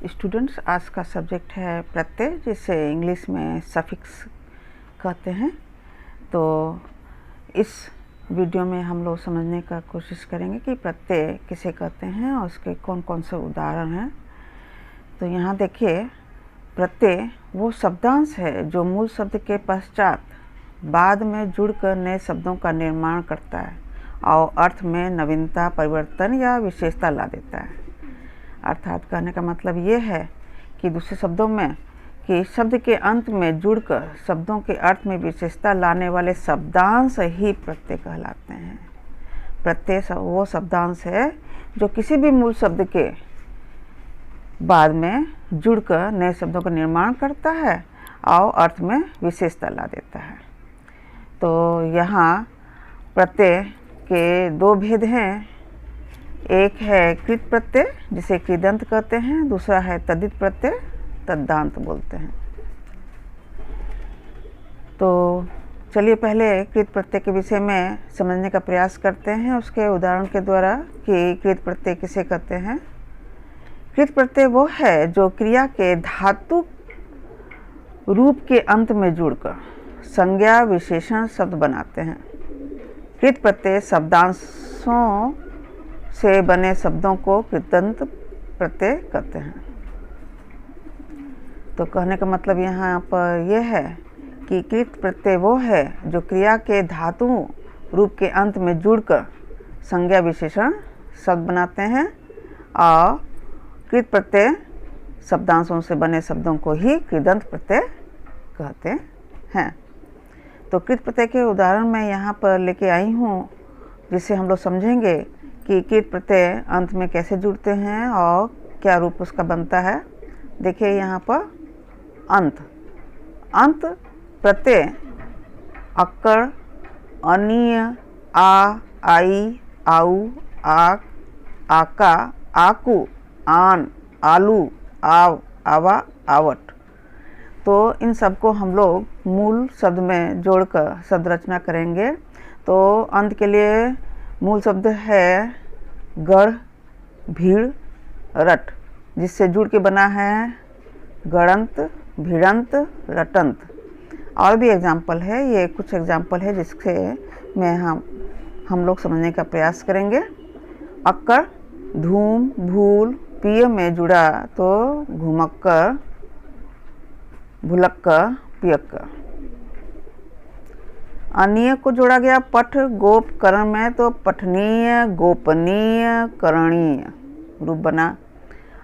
Students, आज का subject है प्रत्यय, जिसे इंग्लिश में सफिक्स कहते हैं। तो इस वीडियो में हम लोग समझने का कोशिश करेंगे कि प्रत्यय किसे कहते हैं और उसके कौन कौन से उदाहरण हैं। तो यहाँ देखिए, प्रत्यय वो शब्दांश है जो मूल शब्द के पश्चात बाद में जुड़कर नए शब्दों का निर्माण करता है और अर्थ में नवीनता, परिवर्तन या विशेषता ला देता है। अर्थात कहने का मतलब ये है कि दूसरे शब्दों में कि शब्द के अंत में जुड़कर शब्दों के अर्थ में विशेषता लाने वाले शब्दांश ही प्रत्यय कहलाते हैं। प्रत्यय वो शब्दांश है जो किसी भी मूल शब्द के बाद में जुड़कर नए शब्दों का निर्माण करता है और अर्थ में विशेषता ला देता है। तो यहाँ प्रत्यय के दो भेद हैं। एक है कृत प्रत्यय, जिसे कृदंत कहते हैं। दूसरा है तद्धित प्रत्यय, तद्दांत बोलते हैं। तो चलिए पहले कृत प्रत्यय के विषय में समझने का प्रयास करते हैं उसके उदाहरण के द्वारा कि कृत प्रत्यय किसे कहते हैं। कृत प्रत्यय वो है जो क्रिया के धातु रूप के अंत में जुड़कर संज्ञा विशेषण शब्द बनाते हैं। कृत प्रत्यय शब्दांशों से बने शब्दों को कृदंत प्रत्यय कहते हैं। तो कहने का मतलब यहाँ पर यह है कि कृत प्रत्यय वो है जो क्रिया के धातु रूप के अंत में जुड़कर संज्ञा विशेषण शब्द बनाते हैं और कृत प्रत्यय शब्दांशों से बने शब्दों को ही कृदंत प्रत्यय कहते हैं। तो कृत प्रत्यय के उदाहरण मैं यहाँ पर लेके आई हूँ, जिससे हम लोग समझेंगे कि कृत प्रत्यय अंत में कैसे जुड़ते हैं और क्या रूप उसका बनता है। देखिए यहाँ पर अंत प्रत्यय अक्कड़, अनीय, आ, आई, आऊ, आक, आका, आकू, आन, आलू, आव, आवा, आवट। तो इन सब को हम लोग मूल शब्द में जोड़कर शब्द रचना करेंगे। तो अंत के लिए मूल शब्द है गढ़, भीड़, रट, जिससे जुड़ के बना है गणंत, भिड़ंत, रटंत। और भी एग्जाम्पल है, ये कुछ एग्जाम्पल है जिससे मैं हम लोग समझने का प्रयास करेंगे। अक्कड़ धूम, भूल, पिय में जुड़ा तो घुमक्कर, भुलक्कर, पियक्कर। अनीय को जोड़ा गया पठ, गोप, करण में तो पठनीय, गोपनीय, करणीय रूप बना।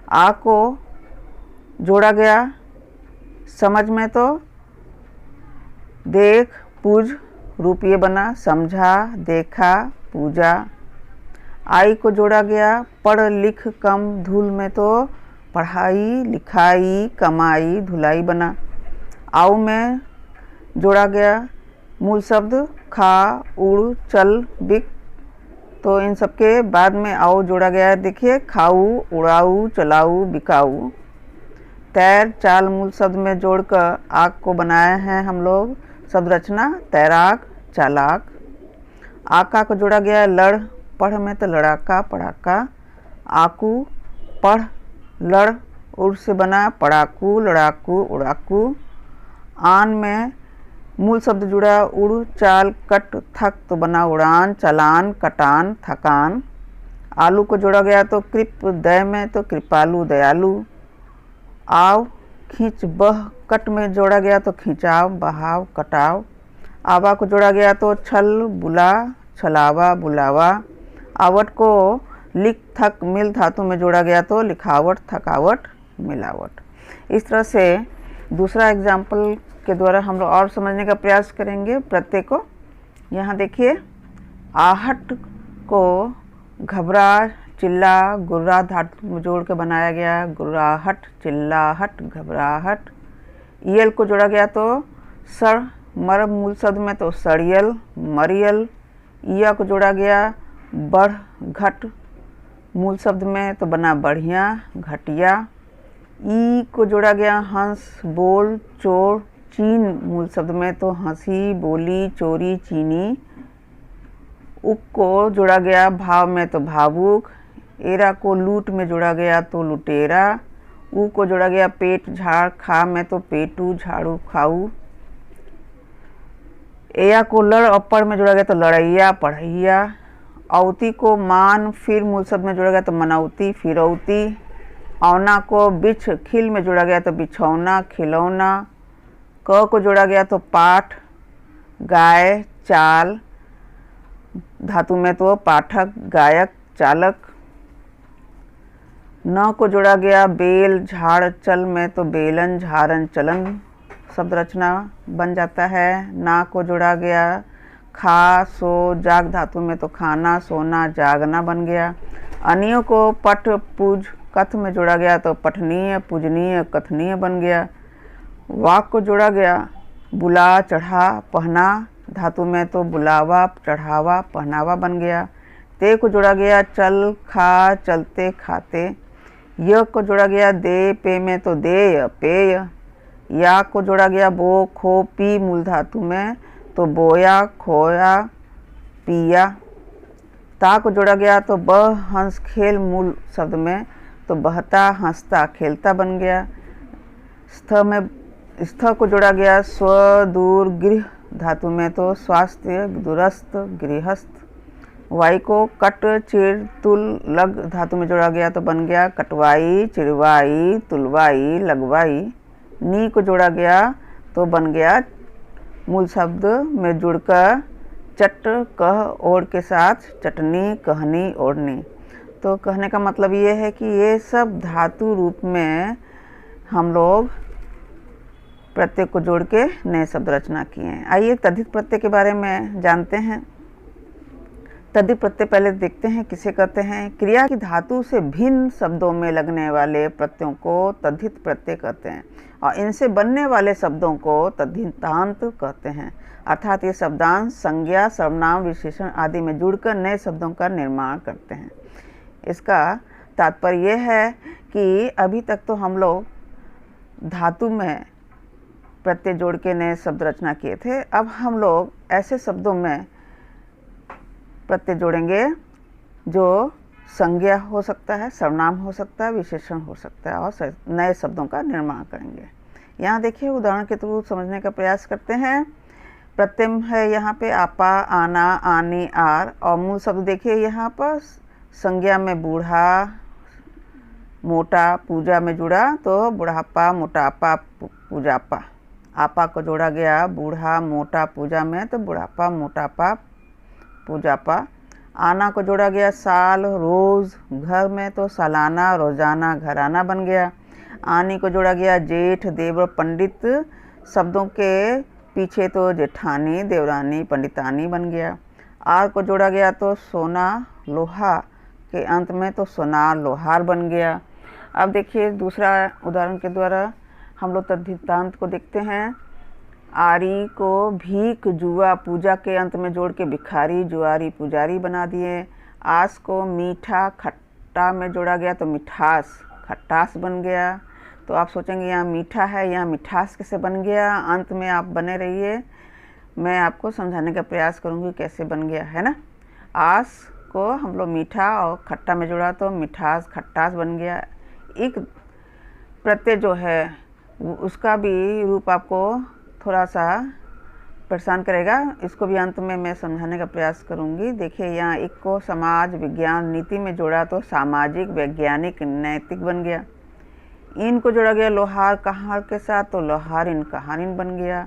आ को जोड़ा गया समझ में तो देख, पूज रूप ये बना, समझा, देखा, पूजा। आई को जोड़ा गया पढ़, लिख, कम, धूल में तो पढ़ाई, लिखाई, कमाई, धुलाई बना। आऊ में जोड़ा गया मूल शब्द खा, उड़, चल, बिक। तो इन सब के बाद में आओ जोड़ा गया है, देखिए खाऊ, उड़ाऊ, चलाऊ, बिकाऊ। तैर, चाल मूल शब्द में जोड़कर आग को बनाए हैं हम लोग शब्द रचना तैराक, चालाक। आका को जोड़ा गया है लड़, पढ़ में तो लड़ाका, पढ़ाका। आकू पढ़, लड़, उड़ से बना पढ़ाकू, लड़ाकू, उड़ाकू। आन में मूल शब्द जुड़ा उड़, चाल, कट, थक तो बना उड़ान, चलान, कटान, थकान। आलू को जोड़ा गया तो कृप, दय में तो कृपालु, दयालु। आव, खींच, बह, कट में जोड़ा गया तो खिंचाव, बहाव, कटाव। आवा को जोड़ा गया तो छल, बुला, छलावा, बुलावा। आवट को लिख, थक, मिल धातु में जोड़ा गया तो लिखावट, थकावट, मिलावट। इस तरह से दूसरा एग्जाम्पल के द्वारा हम लोग और समझने का प्रयास करेंगे प्रत्यय को। यहाँ देखिए, आहट को घबरा, चिल्ला, गुर्रा धातु में जोड़ के बनाया गया, गुर्राहट, चिल्लाहट, घबराहट। यल को जोड़ा गया तो सड़, मर मूल शब्द में तो सड़ियल, मरियल। इया को जोड़ा गया बढ़, घट मूल शब्द में तो बना बढ़िया, घटिया। ई को जोड़ा गया हंस, बोल, चोर, चीन मूल शब्द में तो हंसी, बोली, चोरी, चीनी। उक को जोड़ा गया भाव में तो भावुक। एरा को लूट में जोड़ा गया तो लुटेरा। ऊ को जोड़ा गया पेट झाड़ खा में तो पेटू झाड़ू खाऊ। एया को लड़ और पढ़ में जोड़ा गया तो लड़ैया पढ़ैया। औती को मान फिर मूल शब्द में जोड़ा गया तो मनौती फिरौती। औना को बिछ खिल में जोड़ा गया तो बिछौना खिलौना। क को जोड़ा गया तो पाठ गाय चाल धातु में तो पाठक गायक चालक। न को जोड़ा गया बेल झाड़ चल में तो बेलन झारन चलन शब्द रचना बन जाता है। ना को जोड़ा गया खा सो जाग धातु में तो खाना सोना जागना बन गया। अनियों को पठ पूज कथ में जोड़ा गया तो पठनीय पूजनीय कथनीय बन गया। वाक को जोड़ा गया बुला चढ़ा पहना धातु में तो बुलावा चढ़ावा पहनावा बन गया। ते को जोड़ा गया चल खा चलते खाते। य को जोड़ा गया दे पे में तो देय पेय। या को जोड़ा गया बो खो पी मूल धातु में तो बोया खोया पिया। ता को जोड़ा गया तो बह हंस खेल मूल शब्द में तो बहता हंसता खेलता बन गया। स्थ को जोड़ा गया स्व दूर गृह धातु में तो स्वास्थ्य दुरस्त गृहस्थ। वाई को कट चिर तुल लग धातु में जोड़ा गया तो बन गया कटवाई चिरवाई तुलवाई लगवाई। नी को जोड़ा गया तो बन गया मूल शब्द में जुड़कर चट कह ओढ़ के साथ चटनी कहनी ओढ़नी। तो कहने का मतलब ये है कि ये सब धातु रूप में हम लोग प्रत्यय को जोड़ के नए शब्द रचना किए हैं। आइए तद्धित प्रत्यय के बारे में जानते हैं। तद्धित प्रत्यय पहले देखते हैं किसे कहते हैं। क्रिया की धातु से भिन्न शब्दों में लगने वाले प्रत्ययों को तद्धित प्रत्यय कहते हैं और इनसे बनने वाले शब्दों को तद्धितांत कहते हैं। अर्थात ये शब्दांश संज्ञा सर्वनाम विशेषण आदि में जुड़कर नए शब्दों का निर्माण करते हैं। इसका तात्पर्य यह है कि अभी तक तो हम लोग धातु में प्रत्यय जोड़ के नए शब्द रचना किए थे। अब हम लोग ऐसे शब्दों में प्रत्यय जोड़ेंगे जो संज्ञा हो सकता है सर्वनाम हो सकता है विशेषण हो सकता है और नए शब्दों का निर्माण करेंगे। यहाँ देखिए उदाहरण के थ्रू समझने का प्रयास करते हैं। प्रत्यय है यहाँ पे आपा आना आनी आर और मूल शब्द देखिए यहाँ पर संज्ञा में बूढ़ा मोटा पूजा में जुड़ा तो बुढ़ापा मोटापा पूजापा। आपा को जोड़ा गया बूढ़ा मोटा पूजा में तो बुढ़ापा मोटापा पूजापा। आना को जोड़ा गया साल रोज घर में तो सालाना रोजाना घराना बन गया। आनी को जोड़ा गया जेठ देवर पंडित शब्दों के पीछे तो जेठानी देवरानी पंडितानी बन गया। आर को जोड़ा गया तो सोना लोहा के अंत में तो सोनार लोहार बन गया। अब देखिए दूसरा उदाहरण के द्वारा हम लोग तद्धितांत को देखते हैं। आरी को भीख जुआ पूजा के अंत में जोड़ के भिखारी जुआरी पुजारी बना दिए। आस को मीठा खट्टा में जोड़ा गया तो मिठास खट्टास बन गया। तो आप सोचेंगे यहाँ मीठा है यहाँ मिठास कैसे बन गया। अंत में आप बने रहिए, मैं आपको समझाने का प्रयास करूँगी कैसे बन गया है ना। आस को हम लोग मीठा और खट्टा में जोड़ा तो मिठास खट्टास बन गया। एक प्रत्यय जो है उसका भी रूप आपको थोड़ा सा परेशान करेगा, इसको भी अंत में मैं समझाने का प्रयास करूंगी। देखिए यहाँ एक को समाज विज्ञान नीति में जोड़ा तो सामाजिक वैज्ञानिक नैतिक बन गया। इन को जोड़ा गया लोहार कहार के साथ तो लोहारिन कहारिन बन गया।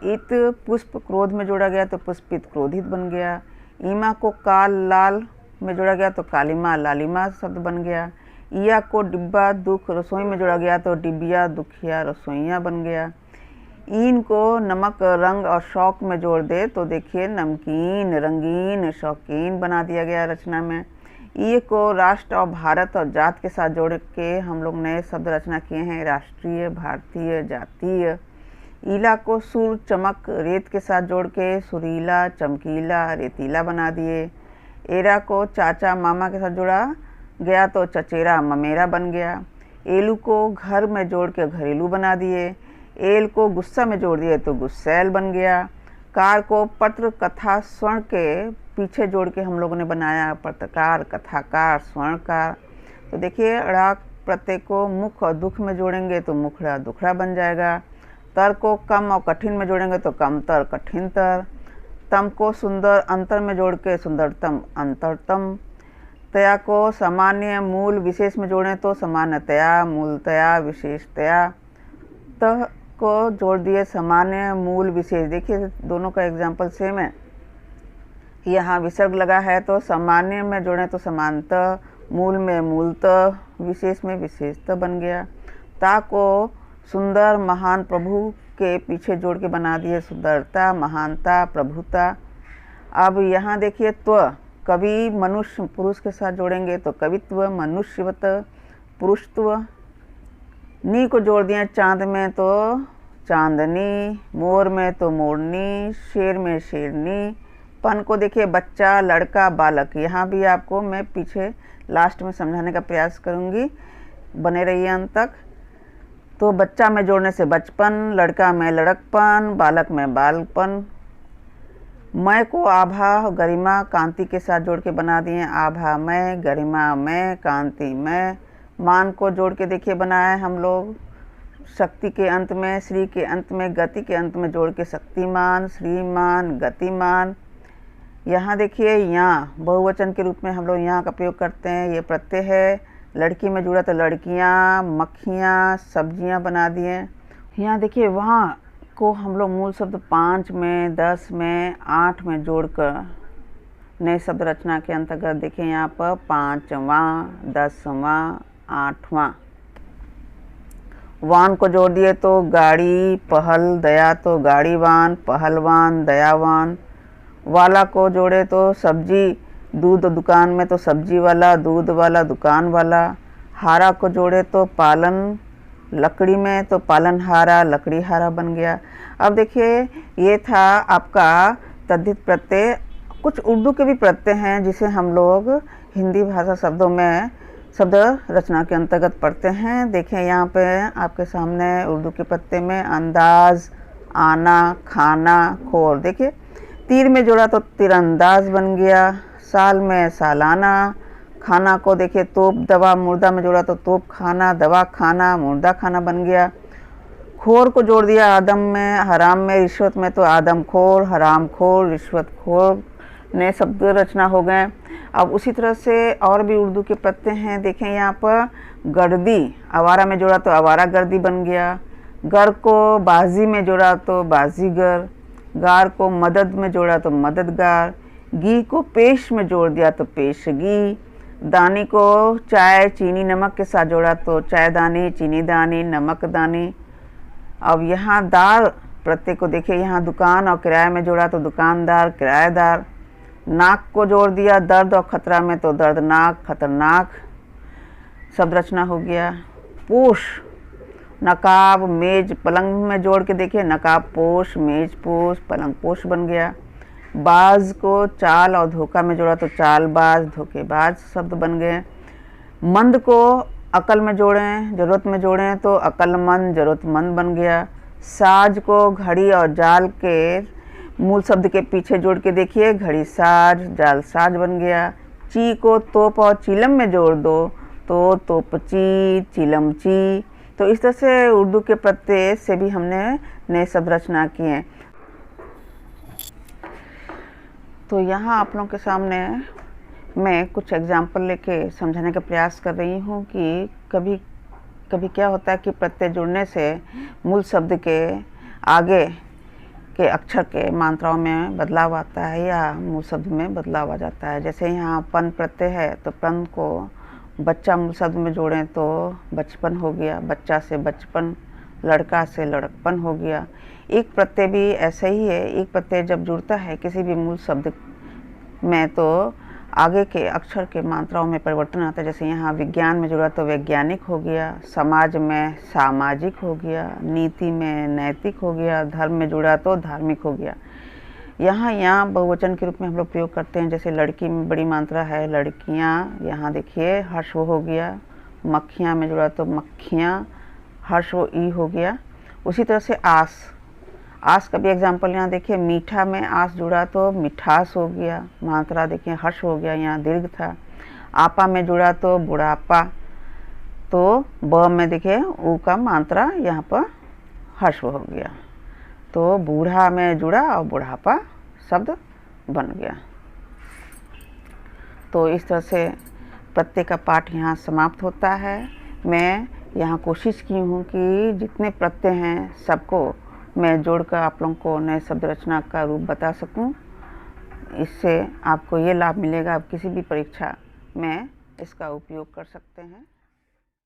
इत पुष्प क्रोध में जोड़ा गया तो पुष्पित क्रोधित बन गया। ईमा को काल लाल में जोड़ा गया तो कालिमा लालिमा शब्द बन गया। इया को डिब्बा दुख रसोई में जोड़ा गया तो डिबिया दुखिया रसोइया बन गया। इन को नमक रंग और शौक में जोड़ दे तो देखिए नमकीन रंगीन शौकीन बना दिया गया रचना में। ये को राष्ट्र और भारत और जात के साथ जोड़ के हम लोग नए शब्द रचना किए हैं राष्ट्रीय भारतीय जातीय। ईला को सुर चमक रेत के साथ जोड़ के सुरीला चमकीला रेतीला बना दिए। एरा को चाचा मामा के साथ जोड़ा गया तो चचेरा ममेरा बन गया। एलू को घर में जोड़ के घरेलू बना दिए। एल को गुस्सा में जोड़ दिए तो गुस्सैल बन गया। कार को पत्र कथा स्वर्ण के पीछे जोड़ के हम लोगों ने बनाया पत्रकार कथाकार स्वर्णकार। तो देखिए ड़ा प्रत्यय को मुख और दुख में जोड़ेंगे तो मुखड़ा दुखड़ा बन जाएगा। तर को कम और कठिन में जोड़ेंगे तो कमतर कठिनतर। तम को सुंदर अंतर में जोड़ के सुंदरतम अंतरतम। तया को सामान्य मूल विशेष में जोड़ें तो सामान्यतया मूलतया विशेषतया। तह को जोड़ दिए सामान्य मूल विशेष। देखिए दोनों का एग्जाम्पल सेम है। यहाँ विसर्ग लगा है तो सामान्य में जोड़ें तो समानतः, मूल में मूलतः, विशेष में विशेषतः बन गया। ता को सुंदर महान प्रभु के पीछे जोड़ के बना दिए सुंदरता महानता प्रभुता। अब यहाँ देखिए त्व, कवि मनुष्य पुरुष के साथ जोड़ेंगे तो कवित्व मनुष्यवत पुरुषत्व। नी को जोड़ दिए चांद में तो चांदनी, मोर में तो मोरनी, शेर में शेरनी। पन को देखिए बच्चा लड़का बालक। यहाँ भी आपको मैं पीछे लास्ट में समझाने का प्रयास करूँगी, बने रहिए अंत तक। तो बच्चा में जोड़ने से बचपन, लड़का में लड़कपन, बालक में बालपन। मैं को आभा गरिमा कांति के साथ जोड़ के बना दिए आभा में, गरिमा में, कांति में। मान को जोड़ के देखिए बनाए हम लोग शक्ति के अंत में, श्री के अंत में, गति के अंत में जोड़ के शक्तिमान, श्रीमान, गतिमान। यहाँ देखिए यहाँ बहुवचन के रूप में हम लोग यहाँ का प्रयोग करते हैं। ये प्रत्यय है। लड़की में जुड़ा तो लड़कियाँ, मक्खियाँ, सब्जियाँ बना दिए। यहाँ देखिए वहाँ को हम लोग मूल शब्द 5 में, 10 में, 8 में जोड़कर नए शब्द रचना के अंतर्गत देखिए यहाँ पर 5वां, 10वां, 8वां। वान को जोड़ दिए तो गाड़ी, पहल, दया तो गाड़ीवान, पहलवान, दयावान। वाला को जोड़े तो सब्जी, दूध दुकान में तो सब्जी वाला, दूध वाला, दुकान वाला। हारा को जोड़े तो पालन, लकड़ी में तो पालनहारा, लकड़ी हारा बन गया। अब देखिए ये था आपका तद्धित प्रत्यय। कुछ उर्दू के भी प्रत्यय हैं जिसे हम लोग हिंदी भाषा शब्दों में शब्द रचना के अंतर्गत पढ़ते हैं। देखें यहाँ पे आपके सामने उर्दू के प्रत्यय में अंदाज, आना, खाना, खोर। देखिए तीर में जोड़ा तो तीरंदाज बन गया। साल में सालाना। खाना को देखिए तोप दवा, मुर्दा में जोड़ा तो तोप खाना, दवा खाना, मुर्दा खाना बन गया। खोर को जोड़ दिया आदम में, हराम में, रिश्वत में तो आदम खोर, हराम खोर, रिश्वत खोर। नए शब्द रचना हो गए। अब उसी तरह से और भी उर्दू के प्रत्यय हैं। देखें यहाँ पर गर्दी, आवारा में जोड़ा तो आवारा गर्दी बन गया। गर को बाजी में जोड़ा तो बाजीगर। गार को मदद में जोड़ा तो मददगार। घी को पेश में जोड़ दिया तो पेशगी। दानी को चाय, चीनी, नमक के साथ जोड़ा तो चायदानी, चीनी दानी, नमक दानी। अब यहाँ दार प्रत्यय को देखिए यहाँ दुकान और किराए में जोड़ा तो दुकानदार, किराएदार। नाक को जोड़ दिया दर्द और खतरा में तो दर्दनाक, खतरनाक। शब्द रचना हो गया। पोष, नकाब, मेज, पलंग में जोड़ के देखिए नकाब पोष, मेज पोष, पलंग पोष बन गया। बाज को चाल और धोखा में जोड़ा तो चालबाज, धोखेबाज शब्द बन गए। मंद को अकल में जोड़ें, जरूरत में जोड़ें तो अकलमंद, जरूरतमंद बन गया। साज को घड़ी और जाल के मूल शब्द के पीछे जोड़ के देखिए घड़ी साज, जाल साज बन गया। ची को तोप और चिलम में जोड़ दो तो तोपची, चिलमची। तो इस तरह से उर्दू के प्रत्यय से भी हमने नए शब्द रचना किए। तो यहाँ आप लोगों के सामने मैं कुछ एग्जाम्पल लेके समझाने का प्रयास कर रही हूँ कि कभी कभी क्या होता है कि प्रत्यय जुड़ने से मूल शब्द के आगे के अक्षर के मात्राओं में बदलाव आता है या मूल शब्द में बदलाव आ जाता है। जैसे यहाँ पन प्रत्यय है तो पन को बच्चा मूल शब्द में जोड़ें तो बचपन हो गया, बच्चा से बचपन, लड़का से लड़कपन हो गया। एक प्रत्यय भी ऐसे ही है। एक प्रत्यय जब जुड़ता है किसी भी मूल शब्द में तो आगे के अक्षर के मात्राओं में परिवर्तन आता है। जैसे यहाँ विज्ञान में जुड़ा तो वैज्ञानिक हो गया, समाज में सामाजिक हो गया, नीति में नैतिक हो गया, धर्म में जुड़ा तो धार्मिक हो गया। यहाँ बहुवचन के रूप में हम लोग प्रयोग करते हैं। जैसे लड़की में बड़ी मात्रा है लड़कियाँ, यहाँ देखिए हर्ष हो गया। मक्खियाँ में जुड़ा तो मक्खियाँ, हर्ष ई हो गया। उसी तरह से आस, आस का भी एग्जाम्पल यहाँ देखिए मीठा में आस जुड़ा तो मिठास हो गया। मात्रा देखिए हर्ष हो गया, यहाँ दीर्घ था। आपा में जुड़ा तो बुढ़ापा। तो ब में देखिए ऊ का मात्रा यहाँ पर हर्ष हो गया, तो बूढ़ा में जुड़ा और बुढ़ापा शब्द बन गया। तो इस तरह से प्रत्यय का पाठ यहाँ समाप्त होता है। मैं यहाँ कोशिश की हूँ कि जितने प्रत्यय हैं सबको मैं जोड़कर आप लोगों को नए शब्द रचना का रूप बता सकूं। इससे आपको ये लाभ मिलेगा, आप किसी भी परीक्षा में इसका उपयोग कर सकते हैं।